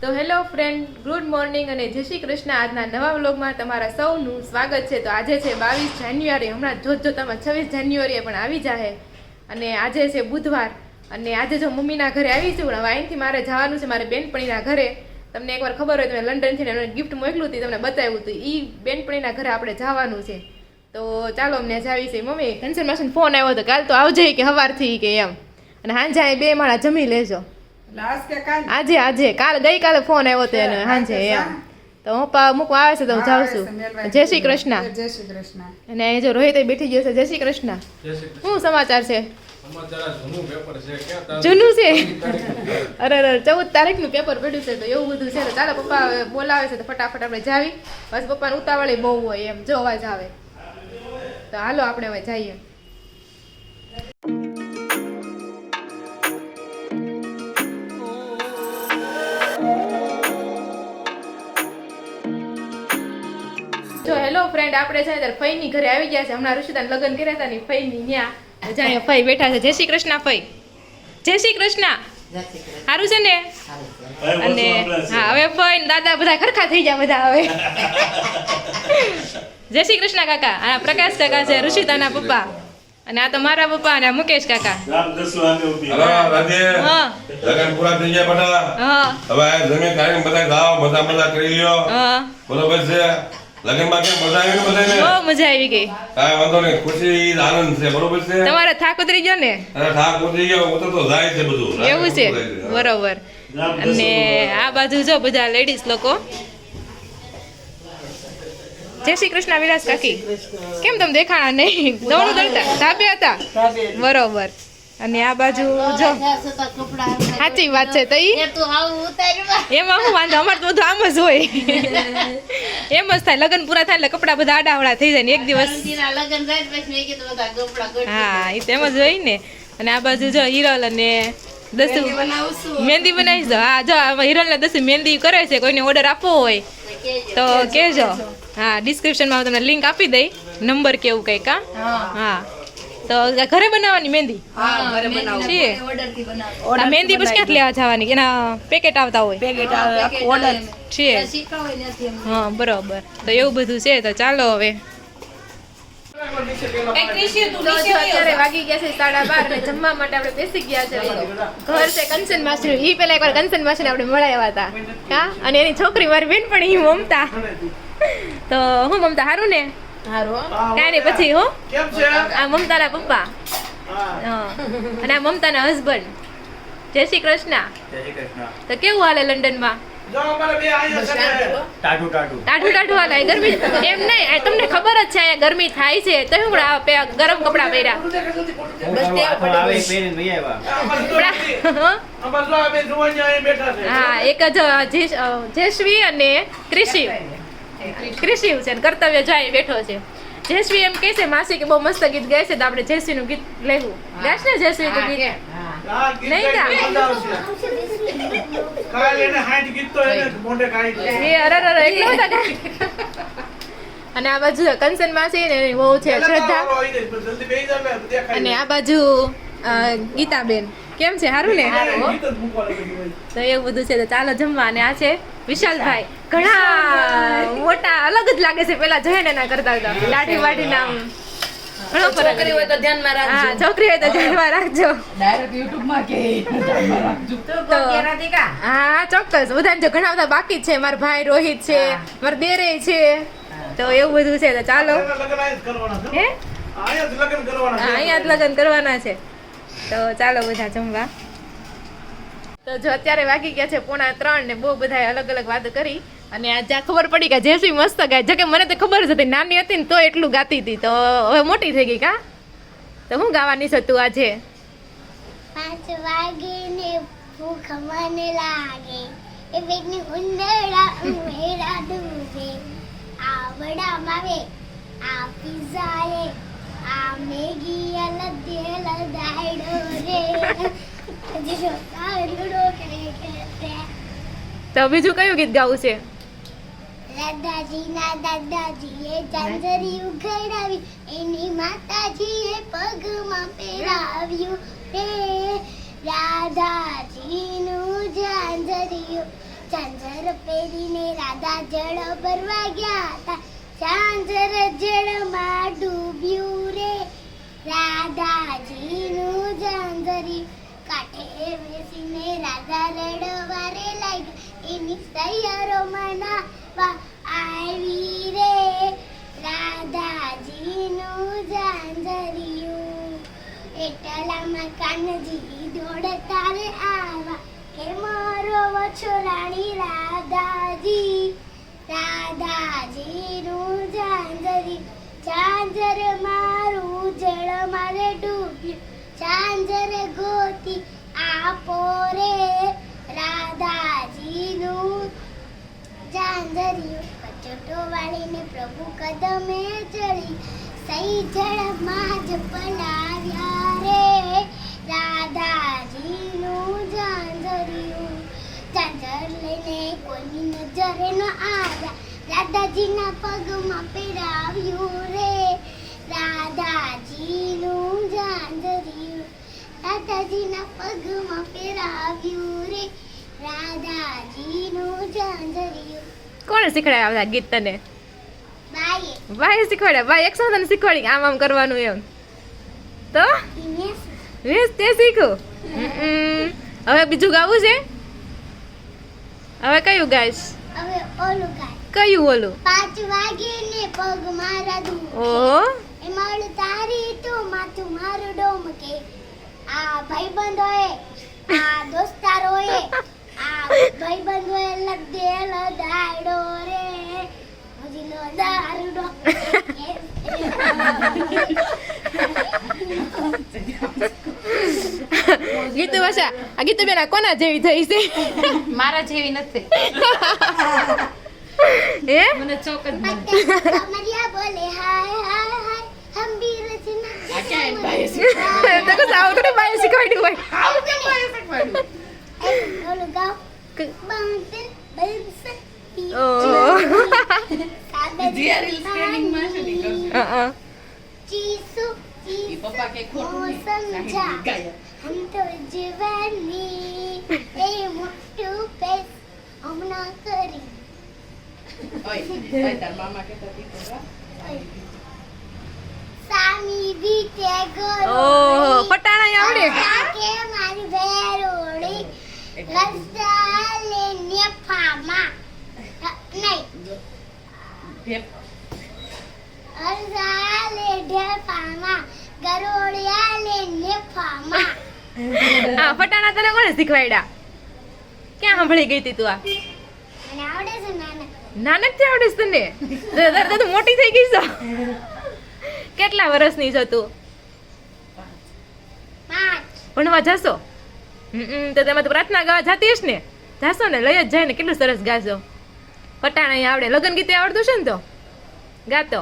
તો hello friend, good morning અને જય શ્રી કૃષ્ણ. આજના નવા વ્લોગમાં તમારા સૌનું સ્વાગત છે. તો આજે છે 22 જાન્યુઆરી. હમણાં જોતામાં 26 જાન્યુઆરીએ પણ આવી જાય અને આજે છે બુધવાર. અને આજે જો મમ્મીના ઘરે આવી છું. હવે અહીંથી મારે જવાનું છે મારે બેનપણીના ઘરે. તમને એકવાર ખબર હોય તો મેં લંડનથી એને ગિફ્ટ મોકલું હતી, તમને બતાવ્યું હતું. એ બેનપણીના ઘરે આપણે જવાનું છે. તો ચાલો અમને જાવી છે. મમ્મી કંચન માસીનો ફોન આવ્યો હતો, કાલ તો આવજે કે સવારથી કે એમ, અને હાંજે અહીં 2 માળા જમી લેજો. આજે કાલ ગઈકાલે ફોન આવ્યો હતો એને હાંજે એમ. તો હું મૂકવા આવે છે તો હું જાઉં છું. જય શ્રી કૃષ્ણ. જય શ્રી કૃષ્ણ. અને અહીં જો રોહિત બેઠી ગયો છે. જય શ્રી કૃષ્ણ. શું સમાચાર છે? જૂનું છે. અરે 14 તારીખનું પેપર પડ્યું છે. તો એવું બધું છે. તો ચાલો પપ્પા બોલાવે છે તો ફટાફટ આપણે જાવી. બસ પપ્પાને ઉતાવળે બહુ હોય એમ, જો અવાજ આવે તો હાલો આપણે હવે જઈએ. જો હેલો ફ્રેન્ડ, આપણે છે ત્યારે ફઈની ઘરે આવી ગયા છે. હમણાં ઋષિતાને લગ્ન કર્યા હતા ને ફઈની ન્યા જાય ફઈ બેઠા છે. જય શ્રી કૃષ્ણ ફઈ. જય શ્રી કૃષ્ણ. સારું છે ને? અને હા, હવે ફઈ ને દાદા બધા ખરખા થઈ ગયા બધા હવે. જય શ્રી કૃષ્ણ કાકા. આ પ્રકાશ કાકા છે, ઋષિતાના પપ્પા. અને આ તો મારા પપ્પા અને મુકેશ કાકા. લગન પૂરા થઈ ગયા બેટા. હવે જમીન ખાઈને બધા જાઓ, મજા કરી લ્યો. બરોબર છે. લગનમાં કેમ મજા આવી ને બધાને? બહુ મજા આવી ગઈ. કાંઈ વાંધો નહીં, ખુશી આનંદ છે. બરોબર છે. તમારે થાક ઉતરી ગયો ને? અરે થાક ઉતરી ગયો, ઉતરતો જાય છે બધું. એવું છે, બરોબર. અને આ બાજુ જો બધા લેડીઝ લોકો. જય શ્રી કૃષ્ણ વિલાસ કાકી. કેમ તમે દેખાણા નહીં? દોડું દોડતા ધાબે હતા? બરોબર. અને આ બાજુ જો સાચી વાત છે. તો એમાં શું વાંધો, અમારે તો બધું આમ જ હોય. એમ જ થાય, લગ્ન પૂરા થાય એટલે કપડા બધા આડાવડા થઈ જાય ને એક દિવસ. હા, એ તેમ જ હોય ને. અને આ બાજુ જો હિરલ અને દસુ મહેંદી બનાવીશ. હા, જો હિરલ ને દસુ મહેંદી કરે છે. કોઈને ઓર્ડર આપવો હોય તો કહેજો. હા, ડિસ્ક્રિપ્શનમાં તમને લિંક આપી દઈ, નંબર કેવું કંઈક. હા, તો ઘરે બનાવવાની મહેંદી છીએ. મહેંદી પછી ક્યાંથી લેવા જવાની? એના પેકેટ આવતા હોય છે. હા, બરોબર. તો એવું બધું છે. તો ચાલો હવે અત્યારે વાગી ગયા છે 12:30 ને જમવા માટે આપણે બેસી ગયા છે. ઘર છે કંચન માસી. ઈ પેલા એકવાર કંચન માસી આપણે મળ્યા હતા. હા, અને એની છોકરી મારી બેન પણ ઈ મમતા. તો હું મમતા હારું ને? કાંઈ પછી હો. આ મમતાના પપ્પા અને આ મમતાના હસબન્ડ. જય શ્રી કૃષ્ણ. તો કેવું હાલે લંડનમાં? ટાઢું હાલે. ગરમી એમ નહીં, તમને ખબર જ છે અહીંયા ગરમી થાય છે તો શું ગરમ કપડા પહેર્યા. હા, એક જ જેશ્વી અને ક્રિશિવ છે. કર્તવ્ય જાય બેઠો છે. જેશ્વી એમ કહે છે માસી કે બહુ મસ્ત ગીત ગાય છે તો આપણે જેશ્વી નું ગીત લેવું. ગાશ ને જેશ્વી નું ગીત? નહીં ગા. અને આ બાજુ કંચન માસી ને બહુ છે શ્રદ્ધા. અને આ બાજુ ગીતાબેન. કેમ છે? સારું ને? તો એવું બધું છે. તો ચાલો જમવા. અને આ છે વિશાલભાઈ. ઘણા મોટા, અલગ જ લાગે છે પેલા જોયે ને એના કરતા. દાઢી વાઢી નામ ઘણો ફરક. છોકરી હોય તો ધ્યાનમાં રાખજો. હા, છોકરી હોય તો ધ્યાનમાં રાખજો. ડાયરેક્ટ YouTube માં કે ધ્યાનમાં રાખજો. હા, ચોક્કસ. બધાને જો ઘણા બધા બાકી છે. મારા ભાઈ રોહિત છે, મારા દેરે છે. તો એવું બધું છે. તો ચાલો. હે, અહીંયા જ લગ્ન કરવાના છે. તો ચાલો બધા જમવા. તો જો અત્યારે વાગી ગયા છે 2:45 ને બહુ બધા અલગ અલગ વાતો કરી. અને આજે ખબર પડી કે જેસી મસ્ત ગાય. જો કે મને તો ખબર જ હતી, નાની હતી ને તો એટલું ગાતી હતી. તો હવે મોટી થઈ ગઈ. કા તો હું ગાવાની છે તું આજે? 5 વાગે ને ભૂખ મને લાગે, એ પેટની ઉંદરડા ઉમેરા દૂધે, આ વડા માવે, આ પિઝા રે, આ મેગી અલદે લદાડો રે. તો બીજું કયું ગીત ગાવું છે? દાદાજીના દાદાજીએ ઝાંઝરી ઉઘડાવી, એની માતાજીએ પગમાં પહેરાવ્યું રે. રાધાજીનું ઝાંઝરિયું ઝાંઝર પહેરીને રાધા જળ ભરવા ગયા હતા. ઝાંઝર જળમાં ડૂબ્યું રે રાધાજીનું ઝાંઝરી. કાંઠે બેસીને રાધા રડવા રે લાગ્યા. એની સૈયરો મનાવા આવી રે રાધાજીનું ઝાંઝરિયું. એટલામાં કાનજી દોડતા રે આવા કે મારો વછરાણી રાધાજી. રાધાજીનું ઝાંઝરી. ઝાંઝર મારું જળ મારે ડૂબ્યું. ઝાંઝર ગોતી આપો રે રાધાજીનું ઝાંઝરિયું. કચોટો વાળીને પ્રભુ કદમે ચડી સહી જળમાં જ પલાવ્યા રે રાધાજીનું ઝાંઝરિયું. ઝાંઝર લઈને કોઈની નજરે ન આવ્યા. રાધાજીના પગમાં પહેરાવ્યું રે રાધાજીનું ઝાંઝરિયું. રાધાજીના પગમાં પહેરાવ્યું રે રાધાજીનું ઝાંઝરિયું. કોણે શીખડાવ્યા આ ગીત તને? બાઈએ ભાઈ શીખવાડ્યા. ભાઈ એકસો તને શીખવાડી કે આમ આમ કરવાનું એમ. તો દિનેશ વેસ તે શીખું. હવે બીજું ગાવું છે? હવે કયું ગાઈશ? હવે ઓલું ગાય. કયું ઓલું? 5 વાગે ને પગ મારા દુખે. ઓહો એ માળ તારી તો માથું મારું ડોમ કે. આ ભાઈબંધોએ આ દોસ્તારોએ આ ભાઈબંધોએ લગેલ દાડો રે હજીનો દારૂડો. ગીતુ ભાષા આ ગીતુ બેન આ કોના જેવી થઈ છે? મારા જેવી નથી. હે મને ચોક જ બને. કમરિયા બોલે હાય હાય હાય હમ ભી રચના. આ ક્યાં બાઈએ તો કસ આવું તો બાય શીખવાડ્યું હોય. ઓલું ગાવ. બાંધે બલસે ઓહ જીઆર રીલ સ્કેનિંગમાં છે ને કરજો. ચીસુ ઈ પપ્પા કે ખોટું નહીં. સમજા ગાય. હમ તો જવાની એ મોટું પેસ હમણાં કરી. ઓય તાર મામા કહેતા હતી તો વા. સામી બીતે ગરો ઓહો પટાણા આવડે. કે મારી ભેરોડી રસાલે નેફામાં નહીં રસાલે ઢેફામાં ગરોડિયાલે નેફામાં. હા પટાણા તને કોણે શીખવાડ્યા? ક્યાં સાંભળી ગઈ તી તું? આ મને આવડે છે નાના. નાનકથી આવડે છે તને? તું મોટી થઈ ગઈ છો. કેટલા વર્ષની છો તું? 5 ભણવા જાશો? તો તેમાં તો પ્રાર્થના ગાવા જાતી હશ ને? જાશો ને? લઈ જ જાય ને. કેટલું સરસ ગાશો. પટાણા આવડે. લગન ગીતે આવડતું છે ને? તો ગાતો.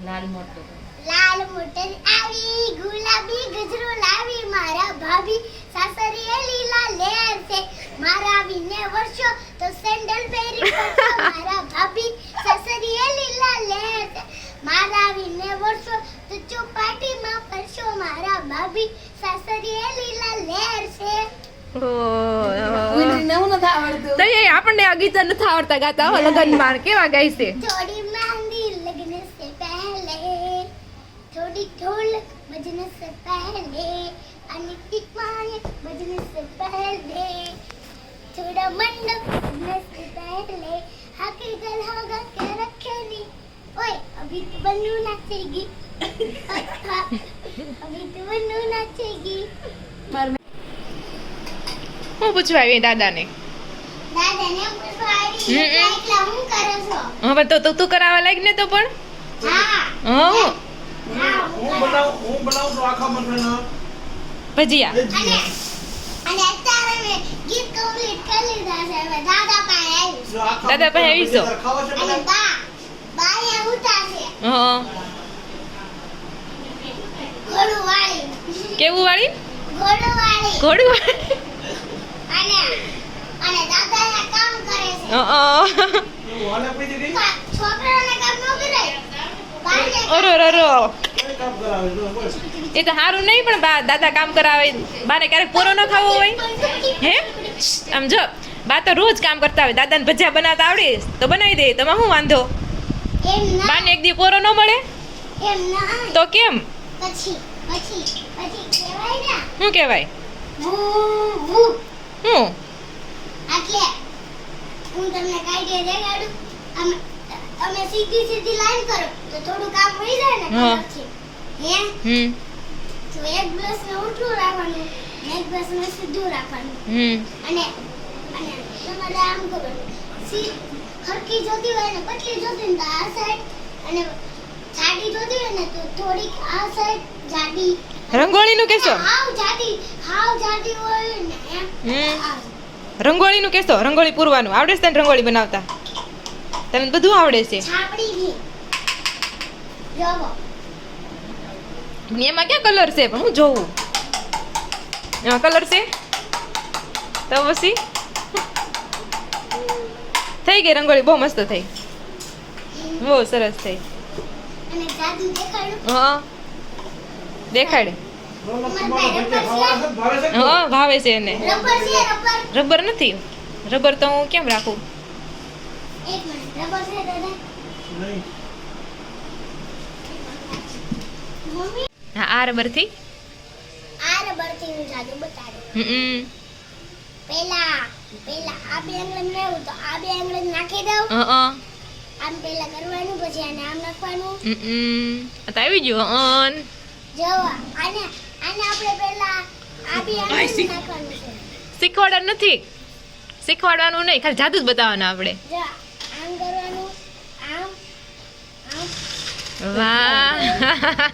લાલ મોટો. લાલ મોટર આવી ગુલાબી ગજરો લાવી મારા ભાભી સાસરીએ લીલા લેર છે. મારા વિને વર્ષો તો સેન્ડલ પહેરી ફરતો મારા ભાભી સાસરીએ લીલા લેર છે. મારા વિને વર્ષો તો ચોપાટીમાં ફરશો મારા ભાભી સાસરીએ લીલા લેર છે. નવું નથી આવડતું. તો એ આપણને આ ગીત નથી આવડતા ગાતા હો. લગનમાં કેવા ગાય છે? थोड़ी मेहंदी लगने से पहले थोड़ी ढोलक बजने से पहले अनिति माए बजने से पहले थोड़ा मंडप बजने से पहले आके गल होगा के रखेली. ओए अभी तो बनू नाचेगी. अभी तो बनू नाचेगी. હું પૂછવા આવી દાદાને? દાદા ને પૂછવાડી એટલે હું કરો છો? હવે તો તું કરાવવા લાગ ને તો પણ. હા હા હું બનાવું છું આખા મટરના ભજીયા. અને અત્યારે મેં ગીત કમ્પ્લીટ કરી લીધા છે. હવે દાદા પાસે આવી દાદા પાસે આવીશો? અને બાએ ઉતારશે હા ઘોડું વાળી. કેવું વાળી? ઘોડું વાળી. ઘોડું વાળી. અને અને દાદા કામ કરે છે. વાલે પૈકી ગઈ છોકરાને કામ ન કરે. બાને ઓરો રો કોઈ કામ કરાવે જો બોલ એ તો સારું નહીં પણ દાદા કામ કરાવે. બાને ક્યારેક પોરો ન ખાવો હોય હે? આમ જો બા તો રોજ કામ કરતા હોય. દાદાને ભજીયા બનાવતા આવડે તો બનાવી દે. તમારે શું વાંધો? એમ ના બાને એક દી પોરો ન મળે એમ ના તો કેમ? પછી કહેવાય ને શું કહેવાય? વુ શું? એટલે હું તમને કાઢી દેખાડું. અમે સીધી લાઈન કરો તો થોડું કામ મળી જાય ને હા. ખબર છે હે તો એક બ્રશ ને ઉઠું રાખવાનું ને એક બ્રશ ને સીધું રાખવાનું અને તમારે આમ કરવાનું ખરકી જોતી હોય ને પતલી જોતી હોય ને તો આ સાઈડ અને જાડી જોતી હોય ને તો થોડીક આ સાઈડ જાડી રંગોળીનું કેશો? હાવ જાડી હોય ને હમ. રંગોળીનું કેશો? રંગોળી પૂરવાનું આવડે છે તને? રંગોળી બનાવતા તને બધું આવડે છે? છાપડી ની જોવો એમાં ક્યાં કલર છે? પણ હું જોઉં એમાં કલર છે તો પછી થઈ ગઈ રંગોળી. બહુ મસ્ત થઈ, બહુ સરસ થઈ. અને જાદુ દેખાડું હા દેખાડે. તમારા પાસે રબર છે હા ભાવે છે એને. રબર છે રબર રબર નથી. રબર તો હું કેમ રાખું? એક મિનિટ રબર છે દાદા મમ્મી હા આ રબર થી. આ રબર થી હું જાદુ બતાડું. પેલા આ બે આંગળી લેવું તો આ બે આંગળી નાખી દઉં આમ પેલા કરવાનું પછી આને આમ નાખવાનું તો આવી ગયું. જો આને આપણે પેલા આ બે આંગળી નાખવાનું છે. શીખવાડવાનું નથી, શીખવાડવાનું નહીં, ખાલી જાદુ જ બતાવવાનું આપણે. જો આમ કરવાનું આમ વાહ.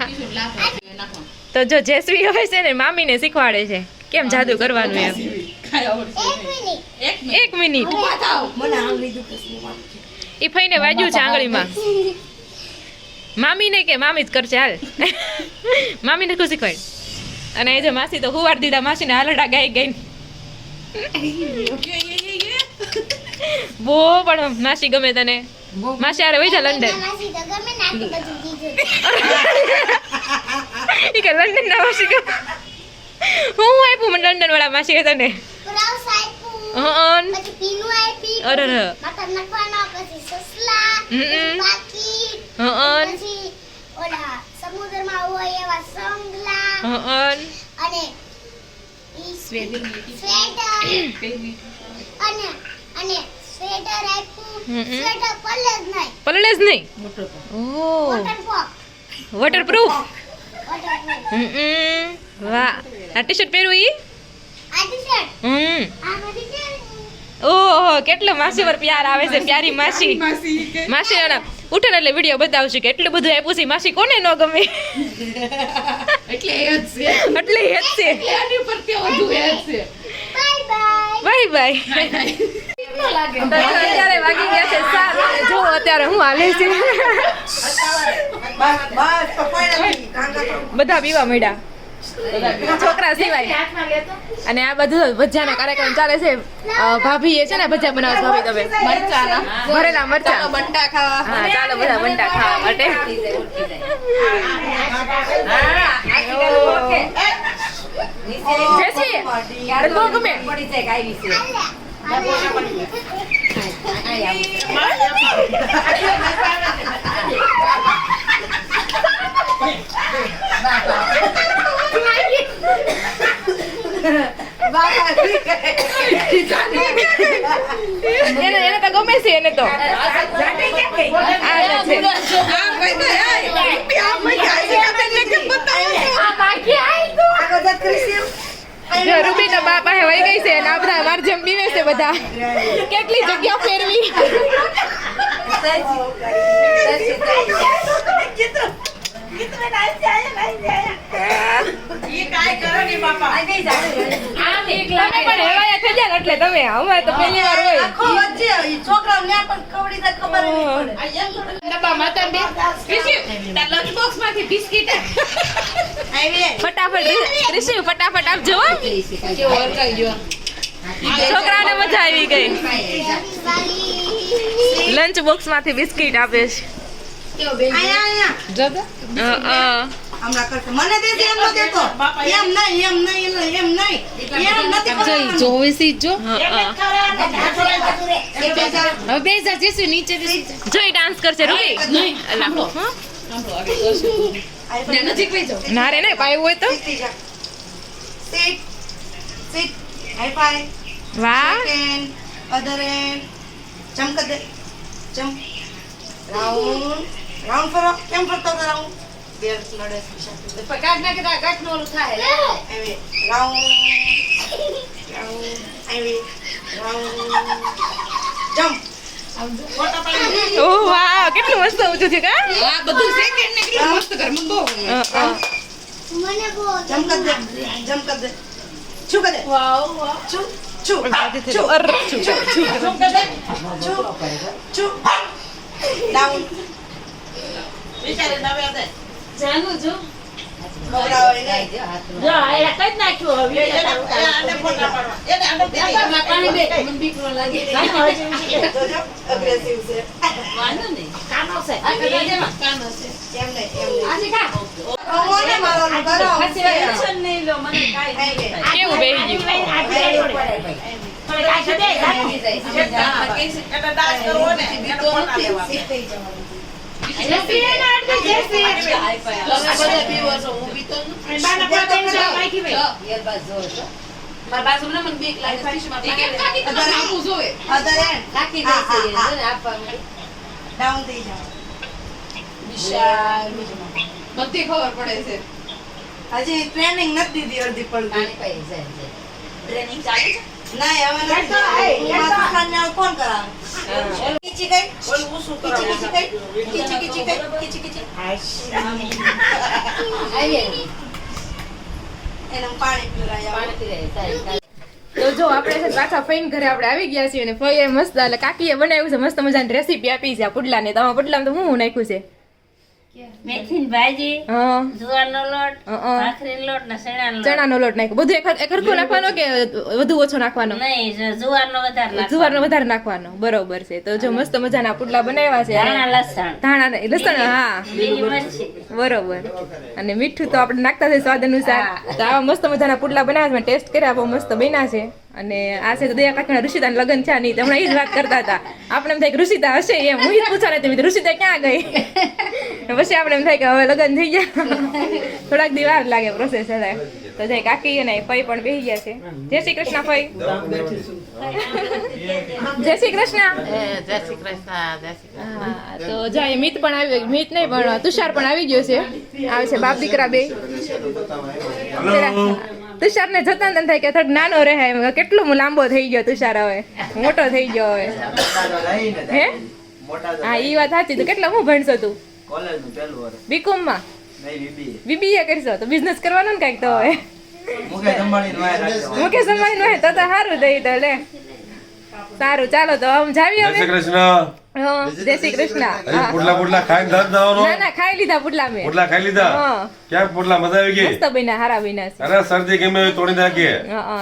બીજું લાખો તો જો જેસવી હવે છે ને મામીને શીખવાડે છે કેમ જાદુ કરવાનું એમ. એક મિનિટ એક મિનિટ ઊભા થાવ. ઈ ફઈને વાગ્યું છે આંગળીમાં. મામીને કે મામી જ કરશે હાલ. મામીને શું શીખવાડ? અને એ જો માસી તો હુવાર દીધા માસીને હાલડા ગાઈ ગઈ. બહુ પણ માસી ગમે તને? માસી આરે વઈ જા લંડન. માસી તો ગમે ને આટલું બધું દીધું ઈ કે લંડન ના માસી ગમે. હું આપ્યું મને લંડન વાળા માસી કે તને? બ્રાઉસ આપ્યું હં. પછી પીનું આપી અરે રે. માથા નાખવાનો પછી સસલા પાકી હં. પછી ઓલા સમુદ્રમાં હોય એવા સંગલા હં. અને ઈ સ્વેટર અને સ્વેટર આપ્યું સ્વેટર પલ્લે જ નહીં પલળે જ નહીં. ઓહ વોટરપ્રૂફ વોટરપ્રૂફ. વોટરપ્રૂફ વાહ. આ ટી શર્ટ પહેરવું ઈ? આ ટી-શર્ટ આ બધી છે ઓહો કેટલો માસી પર પ્યાર આવે છે. પ્યારી માસી. માસી ઉઠે ને એટલે વિડીયો બતાવશું કે એટલું બધું આપ્યું છે. માસી કોને ન ગમે? એટલે એ જ છે. એટલે એ જ છે. એટલે આની ઉપર તે વધુ એ જ છે. Bye bye bye bye. કેટલો લાગે? અત્યારે વાગી ગયા છે 7. જો અત્યારે હું હાલે છે. બધા પીવા મળ્યા છોકરા સિવાય. અને આ બધું ભજીયાનો કાર્યક્રમ ચાલે છે. ભાભી એ છે ને ભજીયા બનાવે છે. ભાભી તમે મરચાના. ભરેલા મરચા. બંટા ખાવા. હા ચાલો બધા બંટા ખાવા માટે. જેસી બહુ ગમે. એને તો ગમે છે. એને તો જો રૂબી તો બા પાસે વહી ગઈ છે અને આ બધા માર જેમ પીવે છે બધા. કેટલી જગ્યા ફેરવી. તમે પણ હેવાયા થઈ જાય ને એટલે તમે અમે તો પહેલી વાર હોય. ડબ્બામાં હતા બે. બિસ્કિટ. તાર લંચ બોક્સમાંથી બિસ્કિટ. ફટાફટ રિસીવ ફટાફટ આપજો હો. કેવો હરકાઈ ગયો. છોકરાને મજા આવી ગઈ. લંચ બોક્સ માંથી બિસ્કિટ આપે છે. જો તો. હમણાં કરશે. મને દેજે એમ ન દેતો. એમ નહીં. જોઈ જોવે સી જો. હા, હા. હવે બે જા જેસુ નીચે બેસી જા. જોઈ ડાન્સ કરશે રૂકી નહીં, અલા સાંભળો. હા સાંભળો, આગળ કરશું. ત્યાં નજીક વહી જાઓ. ના રે ને પાયું હોય તો સીધી જા. Sit. Sit. High five. વાહ Second. Other end. Jump કર દે. Jump. Round. Round ફરો. કેમ ફરતો હતો round? બે લડે છે. પણ કાઢ નાખે તો આ ગાંઠનું ઓલું થાય. આવી. Round. Round. આવી. Round. Jump. ફોટા પાડી. ઓ વાહ કેટલું મસ્ત ઊંચું છે કા આ બધું સેકન્ડ ને કેટલું મસ્ત કરે મને બહુ ગમે. મને બહુ Jump કર દે. Jump કર દે. છુ કર દે. વાવ વાવ. છુ. છુ. છુ. અર છું છુ. છુ. Down. જાનું જો. ખવડાવે નહીં. જો આ કઈ નાખ્યું હવે એમાં પાણી બે મને બીક ન લાગે. જોજો, aggressive છે. વાંધો નહીં. કાનો છે. આ કદાચ કાનો છે. એમ નહીં, એમ નહીં. આજે કા? ખવો ને મારો નું કરો. ખાસી વાર ટેન્શન નહીં લો મને કાઈ નહીં થાય. કેવું બેહી ગયું Other end. Down થઈ જાઓ. બધી ખબર પડે છે. હજી ટ્રેનિંગ નથી દીધી અડધી પડતી. ટ્રેનિંગ ચાલુ છે. ના હવે નથી દીધી. હું માથું ખાને આવું કોણ કરાવે? કીચી ગઈ? કીચી ગઈ? કીચી ગઈ? એને હું પાણી પીવડાવી. તો જો આપણે છે ને પાછા ફઈને ઘરે આપણે આવી ગયા છીએ અને ફઈએ મસ્ત એટલે કાકીએ બનાવ્યું છે મસ્ત મજાની રેસીપી આપી છે આ પુડલાની તો પુડલામાં તો હું નાખ્યું છે મેથીની ભાજી હા જુવારનો લોટ ભાખરીનો લોટ ને ચણાનો લોટ ચણાનો લોટ નાખ્યો બધું એક હરખું નાખવાનો કે વધુ ઓછો નાખવાનો નહીં જુવારનો વધારે નાખવાનો. જુવારનો વધારે નાખવાનો બરોબર છે તો જો મસ્ત મજાના પુડલા બનાવ્યા છે ધાણા લસણ ધાણા નહીં, લસણ હા લીલી મરચી બરોબર અને મીઠું તો આપણે નાખતા છે સ્વાદ અનુસાર તો આવા મસ્ત મજાના પુડલા બનાવ્યા છે ટેસ્ટ કર્યા બહુ મસ્ત બન્યા છે અને આ છે તો દયા કાકીના ઋષિતાના લગ્ન છે નહીં હમણાં એ જ વાત કરતા હતા આપણે એમ થાય કે ઋષિતા હશે એમ હું જ પૂછા નથી ઋષિતા ક્યાં ગઈ પછી આપણે એમ થાય કે હવે લગ્ન થઈ ગયા થોડાક દી વાર લાગે પ્રોસેસ એટલે તો જય કાકી અને ફઈ પણ બેસી ગયા છે જય શ્રી કૃષ્ણ ફઈ જય શ્રી કૃષ્ણ હા તો જાય મિત પણ આવી મિત નહીં પણ તુષાર પણ આવી ગયો છે આવે છે બાપ દીકરા બે તુષાર ને જતા ને થાય કે થોડોક નાનો રહે એમ કેટલો લાંબો થઈ ગયો તુષાર હવે મોટો થઈ ગયો હવે હે હા ઈ વાત સાચી તો કેટલા હું ભણશો તું બીકોમ માં બીબીએ કરશો તો બિઝનેસ કરવાનો ને કઈક તો હવે મુકેશ અંબાણી નો હે તો સારું દઈ તો લે સારું ચાલો તો આમ જાવી જય હવે શ્રી કૃષ્ણ હા જય શ્રી કૃષ્ણ હા. પુડલા ખાઈને દાંત જવાનો ના ના ખાઈ લીધા પુડલા મેં પુડલા ખાઈ લીધા હા. ક્યાં પુડલા મજા આવી ગઈ મસ્ત બન્યા હારા બન્યા છે અરે શરદી ગમે એવી તોડી નાખીએ હા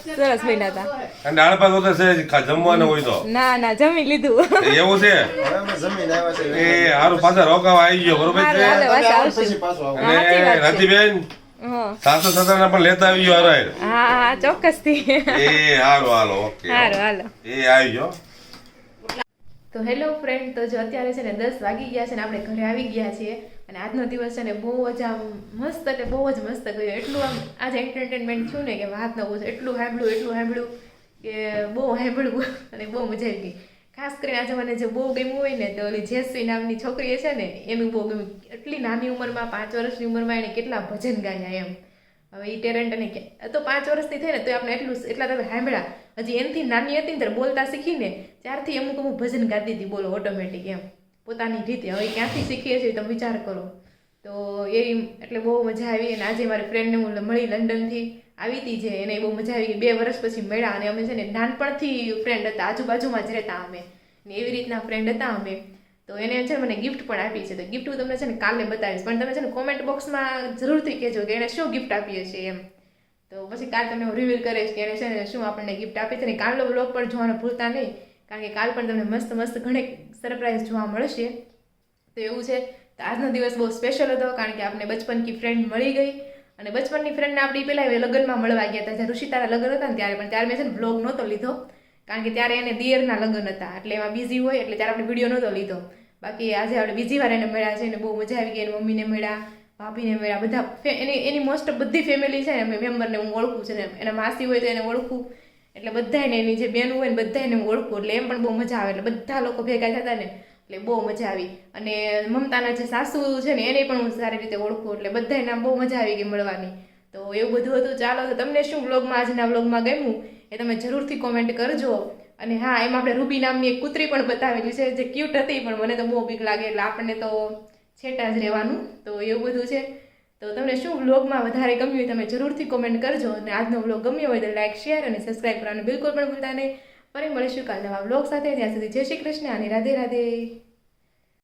સરસ બન્યા હતા અને દાળ ભાત હોતા છે જમવાનું હોય તો ના ના જમી લીધું એવું છે એ હારું પાછા રોકાવા આવી ગયો બરોબર હારું, છે હાલો, પાછા આવશું. અને સાચી વાત છે. રતિબેન હા સાસુ સસરાને પણ લેતા આવી ગયો હારે હા હા ચોક્કસથી એ હારું હાલો ઓકે હારું હાલો એ આવી ગયો તો હેલો ફ્રેન્ડ તો જો અત્યારે છે ને 10 વાગી ગયા છે ને આપણે ઘરે આવી ગયા છીએ અને આજનો દિવસ છે ને બહુ જ આમ મસ્ત એટલે બહુ જ મસ્ત ગયો એટલું આમ આજે એન્ટરટેનમેન્ટ થયું ને કે વાત ન પૂછો એટલું સાંભળ્યું કે બહુ સાંભળ્યું અને બહુ મજા આવી ગઈ ખાસ કરીને આજે મને જે બહુ ગમ્યું હોય ને તો ઓલી જેસવી નામની છોકરી છે ને એનું બહુ ગમ્યું એટલી નાની ઉંમરમાં 5 વર્ષની ઉંમરમાં એને કેટલા ભજન ગાયા એમ હવે એ ટેલેન્ટ અને તો 5 વર્ષની થઈ ને તો આપણે એટલા તમે સાંભળ્યા હજી એનથી નાની હતી ને ત્યારે બોલતા શીખીને ત્યારથી અમુક ભજન ગાતી હતી બોલો ઓટોમેટિક એમ પોતાની રીતે હવે ક્યાંથી શીખીએ છીએ તમે વિચાર કરો તો એ એટલે બહુ મજા આવી અને આજે મારી ફ્રેન્ડને હું મળી લંડનથી આવી હતી જે એને બહુ મજા આવી ગઈ 2 વર્ષ પછી મળ્યા અને અમે છે ને નાનપણથી ફ્રેન્ડ હતા આજુબાજુમાં જ રહેતા અમે ને એવી રીતના ફ્રેન્ડ હતા અમે તો એને છે ને મને ગિફ્ટ પણ આપી છે તો ગિફ્ટ હું તમને છે ને કાલે બતાવીશ પણ તમે છે ને કોમેન્ટ બોક્સમાં જરૂરથી કહેજો કે એને શું ગિફ્ટ આપીએ છીએ એમ તો પછી કાલ તમને હું રિવીલ કરીશ કે એને છે ને શું આપણને ગિફ્ટ આપી છે ને કાલનો બ્લોગ પણ જોવાનું ભૂલતા નહીં કારણ કે કાલ પણ તમને મસ્ત ઘણી સરપ્રાઈઝ જોવા મળશે તો એવું છે તો આજનો દિવસ બહુ સ્પેશિયલ હતો કારણ કે આપણે બચપન કી ફ્રેન્ડ મળી ગઈ અને બચપનની ફ્રેન્ડને આપણી પહેલાં લગ્નમાં મળવા ગયા હતા જ્યારે ઋષિતાના લગ્ન હતા ને ત્યારે પણ ત્યારે મેં છે ને બ્લોગ નહોતો લીધો કારણ કે ત્યારે એને દિયરના લગ્ન હતા એટલે એમાં બિઝી હોય એટલે ત્યારે આપણે વિડીયો નહોતો લીધો. બાકી આજે આપણે બીજી વાર એને મળ્યા છે, એને બહુ મજા આવી ગઈ. એની મમ્મીને મળ્યા, ભાભીને મળ્યા, બધા એની મોસ્ટ ઓફ બધી ફેમિલી છે ને મેમ્બરને હું ઓળખું છું ને, એના માસી હોય તો એને ઓળખું, એટલે બધાને એની જે બેન હોય ને બધાને હું ઓળખું, એટલે એમ પણ બહુ મજા આવે. એટલે બધા લોકો ભેગા થતા ને એટલે બહુ મજા આવી. અને મમતાના જે સાસુ છે ને એને પણ હું સારી રીતે ઓળખું, એટલે બધાને બહુ મજા આવી ગઈ મળવાની. તો એવું બધું હતું. ચાલો તો તમને શું વ્લોગમાં આજના વ્લોગમાં ગમ્યું એ તમે જરૂરથી કોમેન્ટ કરજો. અને હા, એમાં આપણે રૂબી નામની એક કૂતરી પણ બતાવેલી છે જે ક્યુટ હતી, પણ મને તો બહુ બીક લાગે એટલે આપણને તો છેટા જ રહેવાનું. તો એવું બધું છે. તો તમને શું વ્લોગમાં વધારે ગમ્યું હોય તમે જરૂરથી કોમેન્ટ કરજો. અને આજનો વ્લોગ ગમ્યો હોય તો લાઈક, શેર અને સબસ્ક્રાઈબ કરવાનું બિલકુલ પણ ભૂલતા નહીં. ફરી મળીશું કાલ નવા વ્લોગ સાથે. ત્યાં સુધી જય શ્રી કૃષ્ણ અને રાધે રાધે.